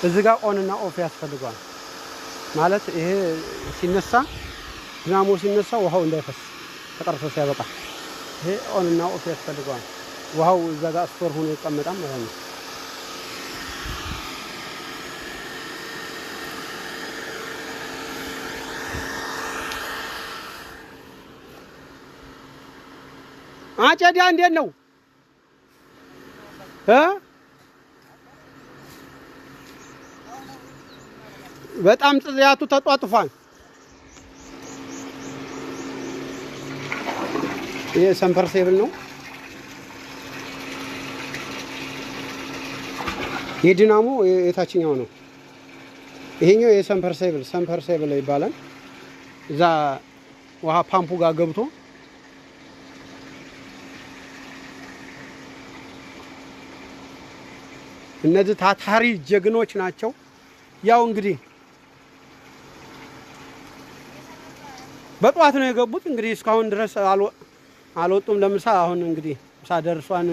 እዚህ ጋር ኦን እና ኦፍ ያስፈልጋል ማለት ይሄ ሲነሳ ድናሞ ሲነሳ ውሃው እንዳይፈስ ተቀርሶ ሲያበቃ ይሄ ኦን እና ኦፍ ያስፈልጋል ውሃው እዛ ጋር ስቶር ሆኖ ይቀመጣል ማለት ነው አጨዳ እንዴት ነው በጣም ጽያቱ ተጧጥፏል ይሄ ሰምፐርሴብል ነው የዲናሞ የታችኛው ነው ይሄኛው የሰምፐርሴብል ይባላል እዛ ውሃ ፓምፑ ጋር ገብቶ እነዚህ ታታሪ ጀግኖች ናቸው ያው እንግዲህ በጧት ነው የገቡት እንግዲህ እስካሁን ድረስ አልወጡም ለምሳ አሁን እንግዲህ ምሳ ደርሷን